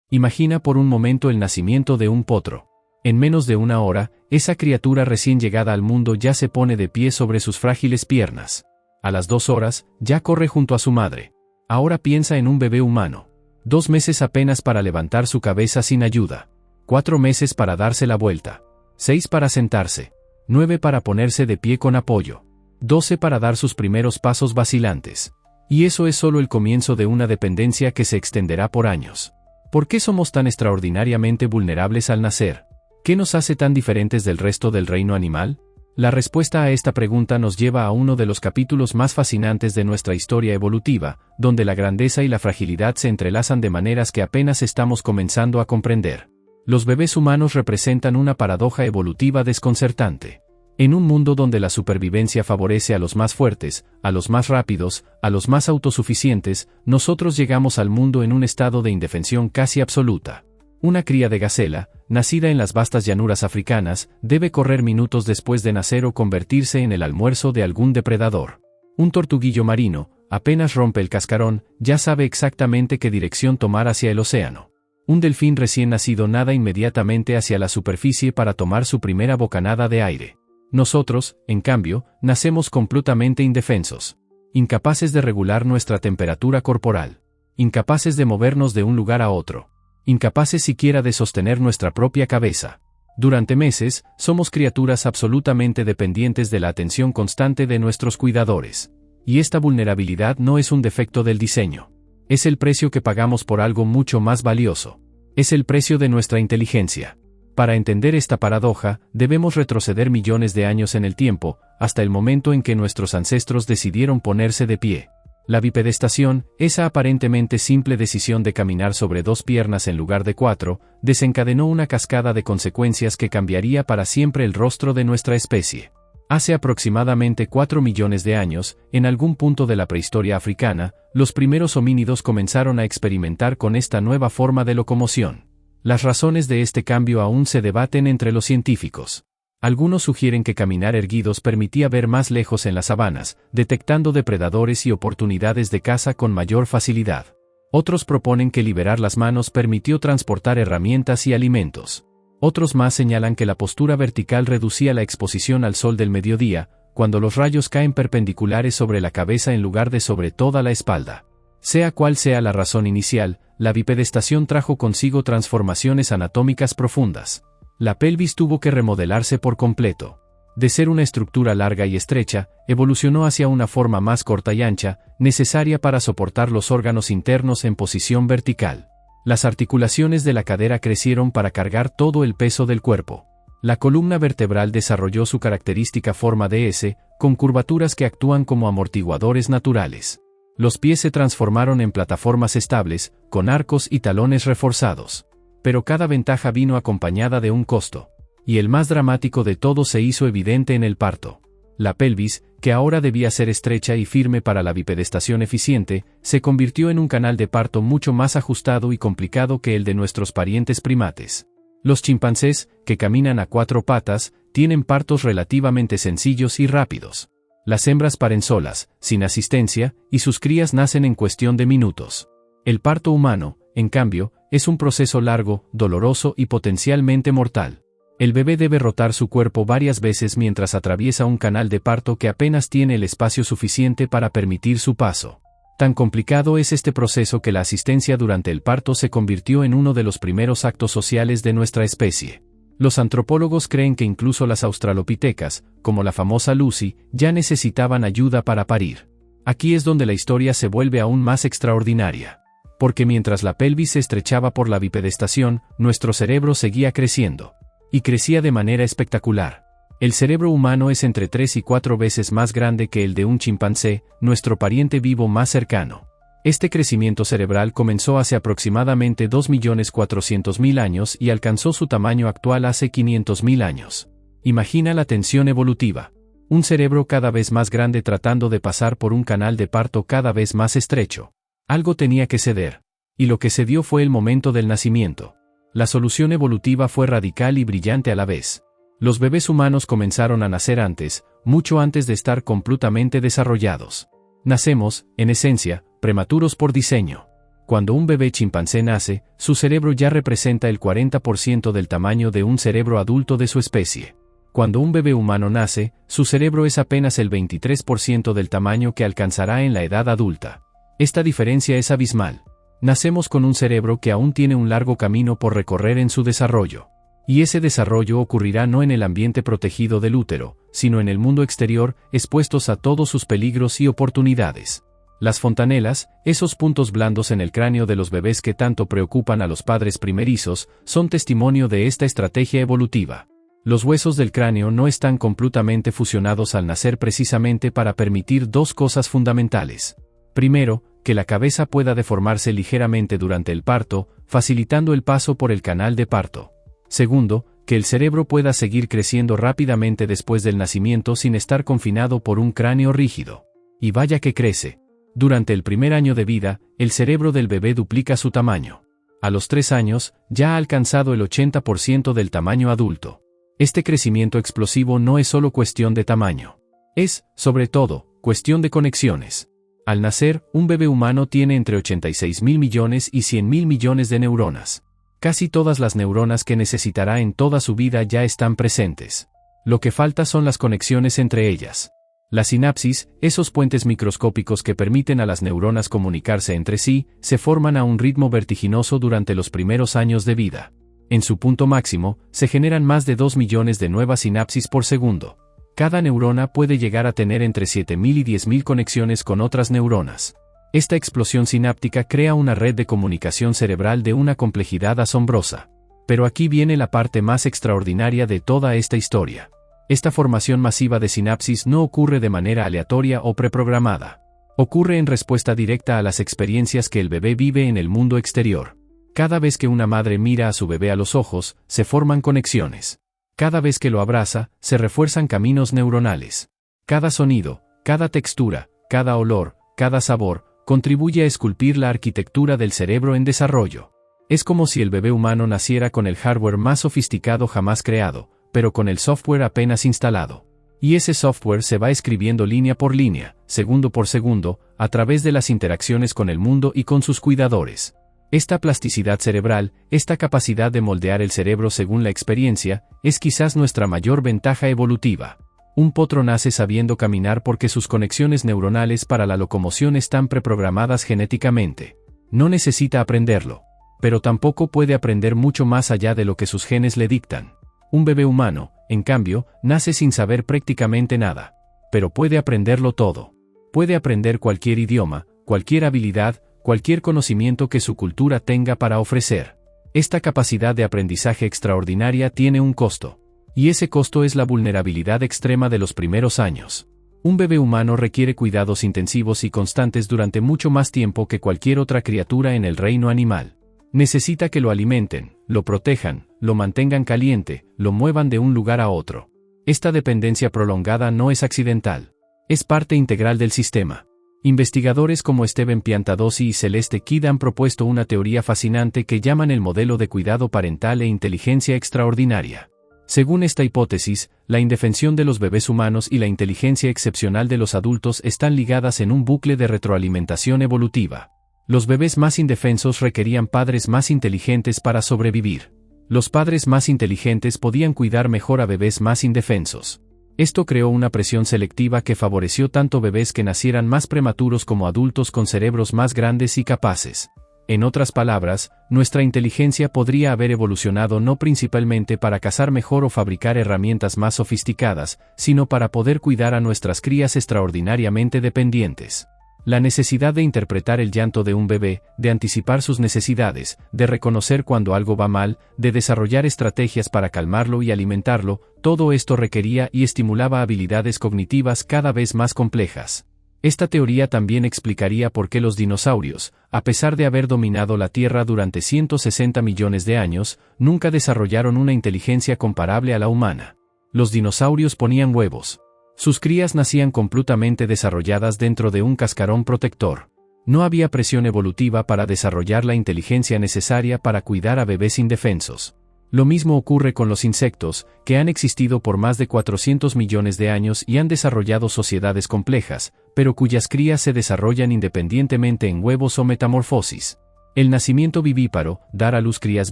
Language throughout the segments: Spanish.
Imagina por un momento el nacimiento de un potro. En menos de una hora, esa criatura recién llegada al mundo ya se pone de pie sobre sus frágiles piernas. A las 2 horas, ya corre junto a su madre. Ahora piensa en un bebé humano. 2 meses apenas para levantar su cabeza sin ayuda. 4 meses para darse la vuelta. 6 para sentarse. 9 para ponerse de pie con apoyo. 12 para dar sus primeros pasos vacilantes. Y eso es solo el comienzo de una dependencia que se extenderá por años. ¿Por qué somos tan extraordinariamente vulnerables al nacer? ¿Qué nos hace tan diferentes del resto del reino animal? La respuesta a esta pregunta nos lleva a uno de los capítulos más fascinantes de nuestra historia evolutiva, donde la grandeza y la fragilidad se entrelazan de maneras que apenas estamos comenzando a comprender. Los bebés humanos representan una paradoja evolutiva desconcertante. En un mundo donde la supervivencia favorece a los más fuertes, a los más rápidos, a los más autosuficientes, nosotros llegamos al mundo en un estado de indefensión casi absoluta. Una cría de gacela, nacida en las vastas llanuras africanas, debe correr minutos después de nacer o convertirse en el almuerzo de algún depredador. Un tortuguillo marino, apenas rompe el cascarón, ya sabe exactamente qué dirección tomar hacia el océano. Un delfín recién nacido nada inmediatamente hacia la superficie para tomar su primera bocanada de aire. Nosotros, en cambio, nacemos completamente indefensos. Incapaces de regular nuestra temperatura corporal. Incapaces de movernos de un lugar a otro. Incapaces siquiera de sostener nuestra propia cabeza. Durante meses, somos criaturas absolutamente dependientes de la atención constante de nuestros cuidadores. Y esta vulnerabilidad no es un defecto del diseño. Es el precio que pagamos por algo mucho más valioso. Es el precio de nuestra inteligencia. Para entender esta paradoja, debemos retroceder millones de años en el tiempo, hasta el momento en que nuestros ancestros decidieron ponerse de pie. La bipedestación, esa aparentemente simple decisión de caminar sobre 2 piernas en lugar de 4, desencadenó una cascada de consecuencias que cambiaría para siempre el rostro de nuestra especie. Hace aproximadamente 4 millones de años, en algún punto de la prehistoria africana, los primeros homínidos comenzaron a experimentar con esta nueva forma de locomoción. Las razones de este cambio aún se debaten entre los científicos. Algunos sugieren que caminar erguidos permitía ver más lejos en las sabanas, detectando depredadores y oportunidades de caza con mayor facilidad. Otros proponen que liberar las manos permitió transportar herramientas y alimentos. Otros más señalan que la postura vertical reducía la exposición al sol del mediodía, cuando los rayos caen perpendiculares sobre la cabeza en lugar de sobre toda la espalda. Sea cual sea la razón inicial, la bipedestación trajo consigo transformaciones anatómicas profundas. La pelvis tuvo que remodelarse por completo. De ser una estructura larga y estrecha, evolucionó hacia una forma más corta y ancha, necesaria para soportar los órganos internos en posición vertical. Las articulaciones de la cadera crecieron para cargar todo el peso del cuerpo. La columna vertebral desarrolló su característica forma de S, con curvaturas que actúan como amortiguadores naturales. Los pies se transformaron en plataformas estables, con arcos y talones reforzados. Pero cada ventaja vino acompañada de un costo. Y el más dramático de todo se hizo evidente en el parto. La pelvis, que ahora debía ser estrecha y firme para la bipedestación eficiente, se convirtió en un canal de parto mucho más ajustado y complicado que el de nuestros parientes primates. Los chimpancés, que caminan a 4 patas, tienen partos relativamente sencillos y rápidos. Las hembras paren solas, sin asistencia, y sus crías nacen en cuestión de minutos. El parto humano, en cambio, es un proceso largo, doloroso y potencialmente mortal. El bebé debe rotar su cuerpo varias veces mientras atraviesa un canal de parto que apenas tiene el espacio suficiente para permitir su paso. Tan complicado es este proceso que la asistencia durante el parto se convirtió en uno de los primeros actos sociales de nuestra especie. Los antropólogos creen que incluso las australopitecas, como la famosa Lucy, ya necesitaban ayuda para parir. Aquí es donde la historia se vuelve aún más extraordinaria. Porque mientras la pelvis se estrechaba por la bipedestación, nuestro cerebro seguía creciendo. Y crecía de manera espectacular. El cerebro humano es entre 3 y 4 veces más grande que el de un chimpancé, nuestro pariente vivo más cercano. Este crecimiento cerebral comenzó hace aproximadamente 2.400.000 años y alcanzó su tamaño actual hace 500.000 años. Imagina la tensión evolutiva. Un cerebro cada vez más grande tratando de pasar por un canal de parto cada vez más estrecho. Algo tenía que ceder. Y lo que cedió fue el momento del nacimiento. La solución evolutiva fue radical y brillante a la vez. Los bebés humanos comenzaron a nacer antes, mucho antes de estar completamente desarrollados. Nacemos, en esencia, prematuros por diseño. Cuando un bebé chimpancé nace, su cerebro ya representa el 40% del tamaño de un cerebro adulto de su especie. Cuando un bebé humano nace, su cerebro es apenas el 23% del tamaño que alcanzará en la edad adulta. Esta diferencia es abismal. Nacemos con un cerebro que aún tiene un largo camino por recorrer en su desarrollo. Y ese desarrollo ocurrirá no en el ambiente protegido del útero, sino en el mundo exterior, expuestos a todos sus peligros y oportunidades. Las fontanelas, esos puntos blandos en el cráneo de los bebés que tanto preocupan a los padres primerizos, son testimonio de esta estrategia evolutiva. Los huesos del cráneo no están completamente fusionados al nacer precisamente para permitir dos cosas fundamentales. Primero, que la cabeza pueda deformarse ligeramente durante el parto, facilitando el paso por el canal de parto. Segundo, que el cerebro pueda seguir creciendo rápidamente después del nacimiento sin estar confinado por un cráneo rígido. Y vaya que crece. Durante el primer año de vida, el cerebro del bebé duplica su tamaño. A los 3 años, ya ha alcanzado el 80% del tamaño adulto. Este crecimiento explosivo no es solo cuestión de tamaño. Es, sobre todo, cuestión de conexiones. Al nacer, un bebé humano tiene entre 86.000 millones y 100.000 millones de neuronas. Casi todas las neuronas que necesitará en toda su vida ya están presentes. Lo que falta son las conexiones entre ellas. La sinapsis, esos puentes microscópicos que permiten a las neuronas comunicarse entre sí, se forman a un ritmo vertiginoso durante los primeros años de vida. En su punto máximo, se generan más de 2 millones de nuevas sinapsis por segundo. Cada neurona puede llegar a tener entre 7.000 y 10.000 conexiones con otras neuronas. Esta explosión sináptica crea una red de comunicación cerebral de una complejidad asombrosa. Pero aquí viene la parte más extraordinaria de toda esta historia. Esta formación masiva de sinapsis no ocurre de manera aleatoria o preprogramada. Ocurre en respuesta directa a las experiencias que el bebé vive en el mundo exterior. Cada vez que una madre mira a su bebé a los ojos, se forman conexiones. Cada vez que lo abraza, se refuerzan caminos neuronales. Cada sonido, cada textura, cada olor, cada sabor, contribuye a esculpir la arquitectura del cerebro en desarrollo. Es como si el bebé humano naciera con el hardware más sofisticado jamás creado, pero con el software apenas instalado. Y ese software se va escribiendo línea por línea, segundo por segundo, a través de las interacciones con el mundo y con sus cuidadores. Esta plasticidad cerebral, esta capacidad de moldear el cerebro según la experiencia, es quizás nuestra mayor ventaja evolutiva. Un potro nace sabiendo caminar porque sus conexiones neuronales para la locomoción están preprogramadas genéticamente. No necesita aprenderlo. Pero tampoco puede aprender mucho más allá de lo que sus genes le dictan. Un bebé humano, en cambio, nace sin saber prácticamente nada. Pero puede aprenderlo todo. Puede aprender cualquier idioma, cualquier habilidad, cualquier conocimiento que su cultura tenga para ofrecer. Esta capacidad de aprendizaje extraordinaria tiene un costo. Y ese costo es la vulnerabilidad extrema de los primeros años. Un bebé humano requiere cuidados intensivos y constantes durante mucho más tiempo que cualquier otra criatura en el reino animal. Necesita que lo alimenten, lo protejan, lo mantengan caliente, lo muevan de un lugar a otro. Esta dependencia prolongada no es accidental. Es parte integral del sistema. Investigadores como Steven Piantadosi y Celeste Kidd han propuesto una teoría fascinante que llaman el modelo de cuidado parental e inteligencia extraordinaria. Según esta hipótesis, la indefensión de los bebés humanos y la inteligencia excepcional de los adultos están ligadas en un bucle de retroalimentación evolutiva. Los bebés más indefensos requerían padres más inteligentes para sobrevivir. Los padres más inteligentes podían cuidar mejor a bebés más indefensos. Esto creó una presión selectiva que favoreció tanto bebés que nacieran más prematuros como adultos con cerebros más grandes y capaces. En otras palabras, nuestra inteligencia podría haber evolucionado no principalmente para cazar mejor o fabricar herramientas más sofisticadas, sino para poder cuidar a nuestras crías extraordinariamente dependientes. La necesidad de interpretar el llanto de un bebé, de anticipar sus necesidades, de reconocer cuando algo va mal, de desarrollar estrategias para calmarlo y alimentarlo, todo esto requería y estimulaba habilidades cognitivas cada vez más complejas. Esta teoría también explicaría por qué los dinosaurios, a pesar de haber dominado la Tierra durante 160 millones de años, nunca desarrollaron una inteligencia comparable a la humana. Los dinosaurios ponían huevos. Sus crías nacían completamente desarrolladas dentro de un cascarón protector. No había presión evolutiva para desarrollar la inteligencia necesaria para cuidar a bebés indefensos. Lo mismo ocurre con los insectos, que han existido por más de 400 millones de años y han desarrollado sociedades complejas, pero cuyas crías se desarrollan independientemente en huevos o metamorfosis. El nacimiento vivíparo, dar a luz crías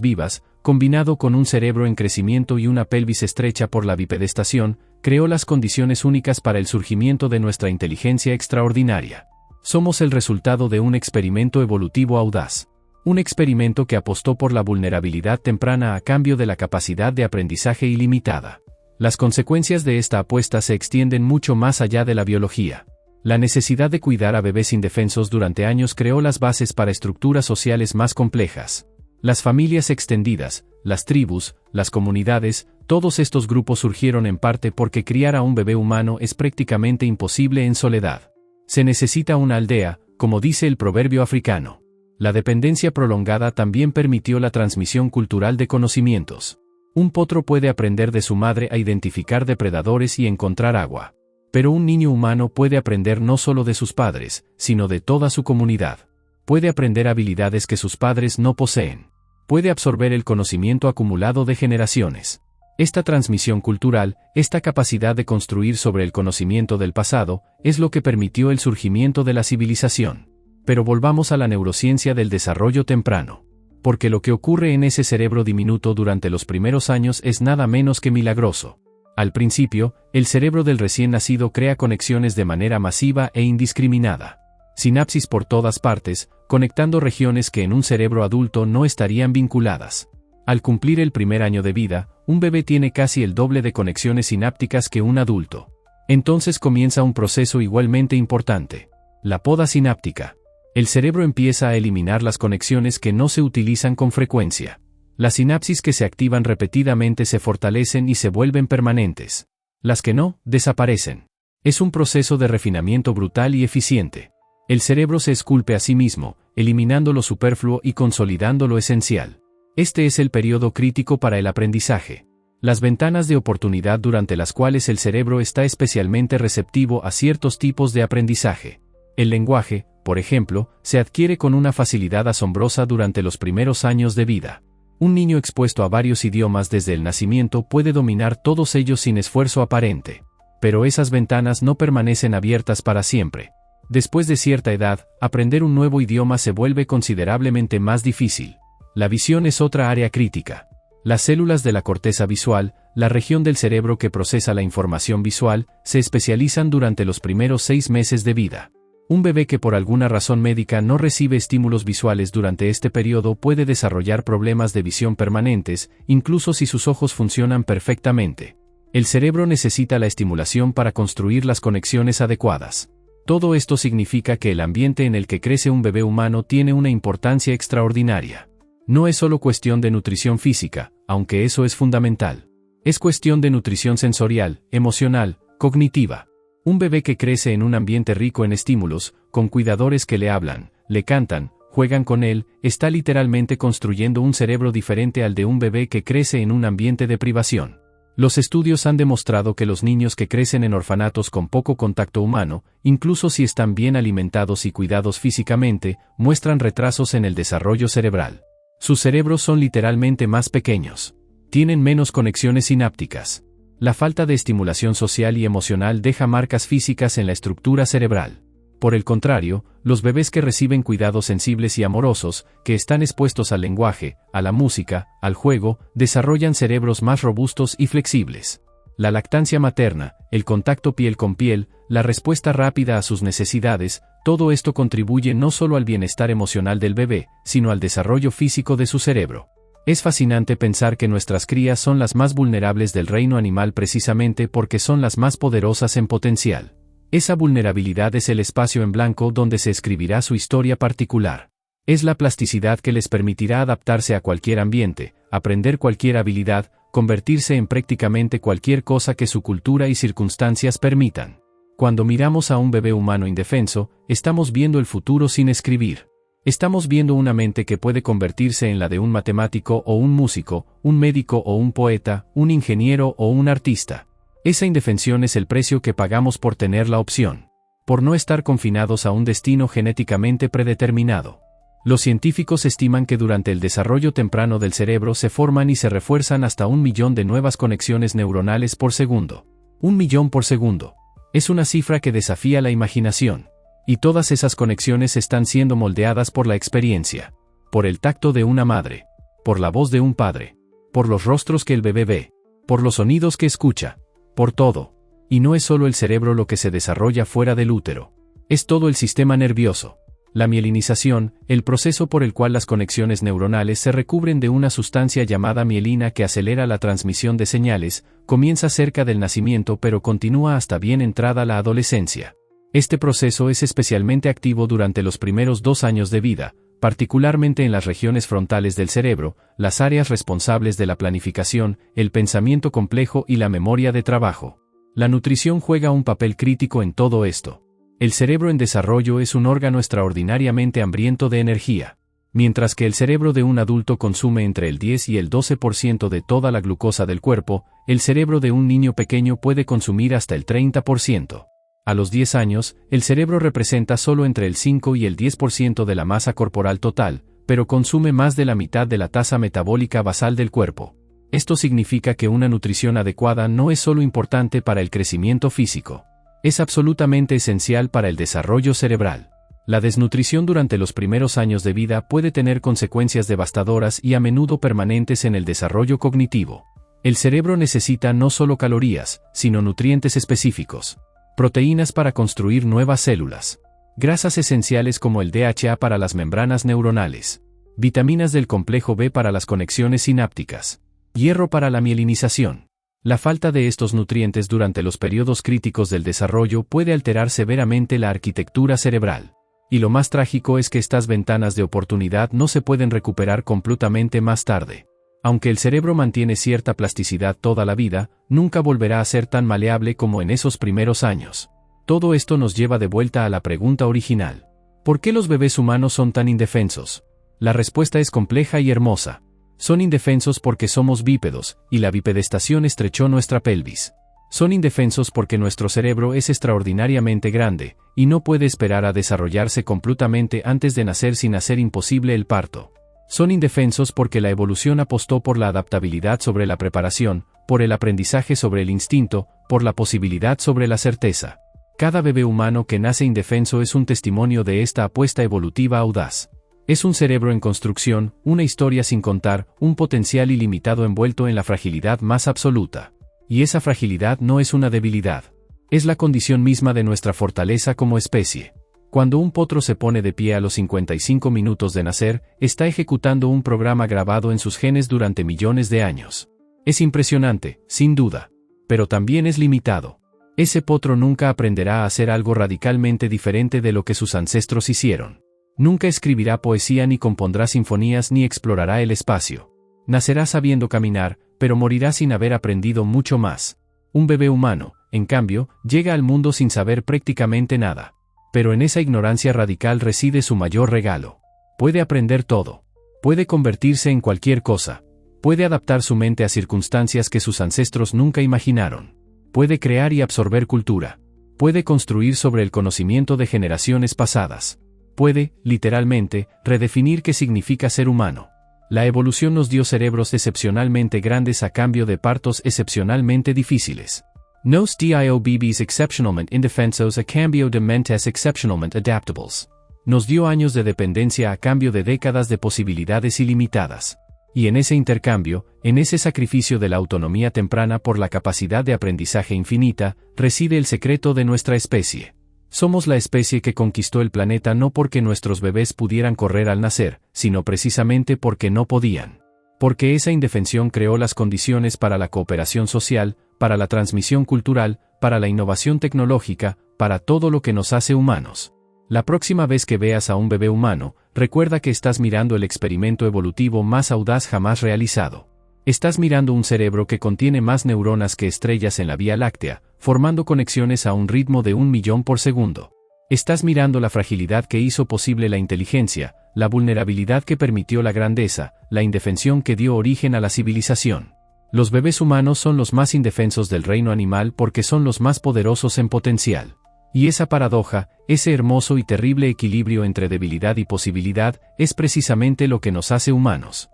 vivas, combinado con un cerebro en crecimiento y una pelvis estrecha por la bipedestación, creó las condiciones únicas para el surgimiento de nuestra inteligencia extraordinaria. Somos el resultado de un experimento evolutivo audaz. Un experimento que apostó por la vulnerabilidad temprana a cambio de la capacidad de aprendizaje ilimitada. Las consecuencias de esta apuesta se extienden mucho más allá de la biología. La necesidad de cuidar a bebés indefensos durante años creó las bases para estructuras sociales más complejas. Las familias extendidas, las tribus, las comunidades, todos estos grupos surgieron en parte porque criar a un bebé humano es prácticamente imposible en soledad. Se necesita una aldea, como dice el proverbio africano. La dependencia prolongada también permitió la transmisión cultural de conocimientos. Un potro puede aprender de su madre a identificar depredadores y encontrar agua. Pero un niño humano puede aprender no solo de sus padres, sino de toda su comunidad. Puede aprender habilidades que sus padres no poseen. Puede absorber el conocimiento acumulado de generaciones. Esta transmisión cultural, esta capacidad de construir sobre el conocimiento del pasado, es lo que permitió el surgimiento de la civilización. Pero volvamos a la neurociencia del desarrollo temprano. Porque lo que ocurre en ese cerebro diminuto durante los primeros años es nada menos que milagroso. Al principio, el cerebro del recién nacido crea conexiones de manera masiva e indiscriminada. Sinapsis por todas partes, conectando regiones que en un cerebro adulto no estarían vinculadas. Al cumplir el primer año de vida, un bebé tiene casi el doble de conexiones sinápticas que un adulto. Entonces comienza un proceso igualmente importante. La poda sináptica. El cerebro empieza a eliminar las conexiones que no se utilizan con frecuencia. Las sinapsis que se activan repetidamente se fortalecen y se vuelven permanentes. Las que no, desaparecen. Es un proceso de refinamiento brutal y eficiente. El cerebro se esculpe a sí mismo, eliminando lo superfluo y consolidando lo esencial. Este es el periodo crítico para el aprendizaje. Las ventanas de oportunidad durante las cuales el cerebro está especialmente receptivo a ciertos tipos de aprendizaje. El lenguaje, por ejemplo, se adquiere con una facilidad asombrosa durante los primeros años de vida. Un niño expuesto a varios idiomas desde el nacimiento puede dominar todos ellos sin esfuerzo aparente. Pero esas ventanas no permanecen abiertas para siempre. Después de cierta edad, aprender un nuevo idioma se vuelve considerablemente más difícil. La visión es otra área crítica. Las células de la corteza visual, la región del cerebro que procesa la información visual, se especializan durante los primeros 6 meses de vida. Un bebé que por alguna razón médica no recibe estímulos visuales durante este periodo puede desarrollar problemas de visión permanentes, incluso si sus ojos funcionan perfectamente. El cerebro necesita la estimulación para construir las conexiones adecuadas. Todo esto significa que el ambiente en el que crece un bebé humano tiene una importancia extraordinaria. No es solo cuestión de nutrición física, aunque eso es fundamental. Es cuestión de nutrición sensorial, emocional, cognitiva. Un bebé que crece en un ambiente rico en estímulos, con cuidadores que le hablan, le cantan, juegan con él, está literalmente construyendo un cerebro diferente al de un bebé que crece en un ambiente de privación. Los estudios han demostrado que los niños que crecen en orfanatos con poco contacto humano, incluso si están bien alimentados y cuidados físicamente, muestran retrasos en el desarrollo cerebral. Sus cerebros son literalmente más pequeños. Tienen menos conexiones sinápticas. La falta de estimulación social y emocional deja marcas físicas en la estructura cerebral. Por el contrario, los bebés que reciben cuidados sensibles y amorosos, que están expuestos al lenguaje, a la música, al juego, desarrollan cerebros más robustos y flexibles. La lactancia materna, el contacto piel con piel, la respuesta rápida a sus necesidades, todo esto contribuye no solo al bienestar emocional del bebé, sino al desarrollo físico de su cerebro. Es fascinante pensar que nuestras crías son las más vulnerables del reino animal precisamente porque son las más poderosas en potencial. Esa vulnerabilidad es el espacio en blanco donde se escribirá su historia particular. Es la plasticidad que les permitirá adaptarse a cualquier ambiente, aprender cualquier habilidad, convertirse en prácticamente cualquier cosa que su cultura y circunstancias permitan. Cuando miramos a un bebé humano indefenso, estamos viendo el futuro sin escribir. Estamos viendo una mente que puede convertirse en la de un matemático o un músico, un médico o un poeta, un ingeniero o un artista. Esa indefensión es el precio que pagamos por tener la opción. Por no estar confinados a un destino genéticamente predeterminado. Los científicos estiman que durante el desarrollo temprano del cerebro se forman y se refuerzan hasta 1 millón de nuevas conexiones neuronales por segundo. 1 millón por segundo. Es una cifra que desafía la imaginación. Y todas esas conexiones están siendo moldeadas por la experiencia. por el tacto de una madre, por la voz de un padre, por los rostros que el bebé ve, por los sonidos que escucha, por todo. Y no es solo el cerebro lo que se desarrolla fuera del útero. Es todo el sistema nervioso. La mielinización, el proceso por el cual las conexiones neuronales se recubren de una sustancia llamada mielina que acelera la transmisión de señales, comienza cerca del nacimiento pero continúa hasta bien entrada la adolescencia. Este proceso es especialmente activo durante los primeros 2 años de vida, particularmente en las regiones frontales del cerebro, las áreas responsables de la planificación, el pensamiento complejo y la memoria de trabajo. La nutrición juega un papel crítico en todo esto. El cerebro en desarrollo es un órgano extraordinariamente hambriento de energía. Mientras que el cerebro de un adulto consume entre el 10 y el 12% de toda la glucosa del cuerpo, el cerebro de un niño pequeño puede consumir hasta el 30%. A los 10 años, el cerebro representa solo entre el 5 y el 10% de la masa corporal total, pero consume más de la mitad de la tasa metabólica basal del cuerpo. Esto significa que una nutrición adecuada no es solo importante para el crecimiento físico. Es absolutamente esencial para el desarrollo cerebral. La desnutrición durante los primeros años de vida puede tener consecuencias devastadoras y a menudo permanentes en el desarrollo cognitivo. El cerebro necesita no solo calorías, sino nutrientes específicos. Proteínas para construir nuevas células. Grasas esenciales como el DHA para las membranas neuronales. Vitaminas del complejo B para las conexiones sinápticas. Hierro para la mielinización. La falta de estos nutrientes durante los periodos críticos del desarrollo puede alterar severamente la arquitectura cerebral. Y lo más trágico es que estas ventanas de oportunidad no se pueden recuperar completamente más tarde. Aunque el cerebro mantiene cierta plasticidad toda la vida, nunca volverá a ser tan maleable como en esos primeros años. Todo esto nos lleva de vuelta a la pregunta original. ¿Por qué los bebés humanos son tan indefensos? La respuesta es compleja y hermosa. Son indefensos porque somos bípedos, y la bipedestación estrechó nuestra pelvis. Son indefensos porque nuestro cerebro es extraordinariamente grande, y no puede esperar a desarrollarse completamente antes de nacer sin hacer imposible el parto. Son indefensos porque la evolución apostó por la adaptabilidad sobre la preparación, por el aprendizaje sobre el instinto, por la posibilidad sobre la certeza. Cada bebé humano que nace indefenso es un testimonio de esta apuesta evolutiva audaz. Es un cerebro en construcción, una historia sin contar, un potencial ilimitado envuelto en la fragilidad más absoluta. Y esa fragilidad no es una debilidad. Es la condición misma de nuestra fortaleza como especie. Cuando un potro se pone de pie a los 55 minutos de nacer, está ejecutando un programa grabado en sus genes durante millones de años. Es impresionante, sin duda. Pero también es limitado. Ese potro nunca aprenderá a hacer algo radicalmente diferente de lo que sus ancestros hicieron. Nunca escribirá poesía ni compondrá sinfonías ni explorará el espacio. Nacerá sabiendo caminar, pero morirá sin haber aprendido mucho más. Un bebé humano, en cambio, llega al mundo sin saber prácticamente nada. Pero en esa ignorancia radical reside su mayor regalo. Puede aprender todo. Puede convertirse en cualquier cosa. Puede adaptar su mente a circunstancias que sus ancestros nunca imaginaron. Puede crear y absorber cultura. Puede construir sobre el conocimiento de generaciones pasadas. Puede, literalmente, redefinir qué significa ser humano. La evolución nos dio cerebros excepcionalmente grandes a cambio de partos excepcionalmente difíciles. Nos dio bebés excepcionalmente indefensos a cambio de mentes excepcionalmente adaptables. Nos dio años de dependencia a cambio de décadas de posibilidades ilimitadas. Y en ese intercambio, en ese sacrificio de la autonomía temprana por la capacidad de aprendizaje infinita, reside el secreto de nuestra especie. Somos la especie que conquistó el planeta no porque nuestros bebés pudieran correr al nacer, sino precisamente porque no podían. Porque esa indefensión creó las condiciones para la cooperación social, para la transmisión cultural, para la innovación tecnológica, para todo lo que nos hace humanos. La próxima vez que veas a un bebé humano, recuerda que estás mirando el experimento evolutivo más audaz jamás realizado. Estás mirando un cerebro que contiene más neuronas que estrellas en la Vía Láctea, formando conexiones a un ritmo de 1 millón por segundo. Estás mirando la fragilidad que hizo posible la inteligencia, la vulnerabilidad que permitió la grandeza, la indefensión que dio origen a la civilización. Los bebés humanos son los más indefensos del reino animal porque son los más poderosos en potencial. Y esa paradoja, ese hermoso y terrible equilibrio entre debilidad y posibilidad, es precisamente lo que nos hace humanos.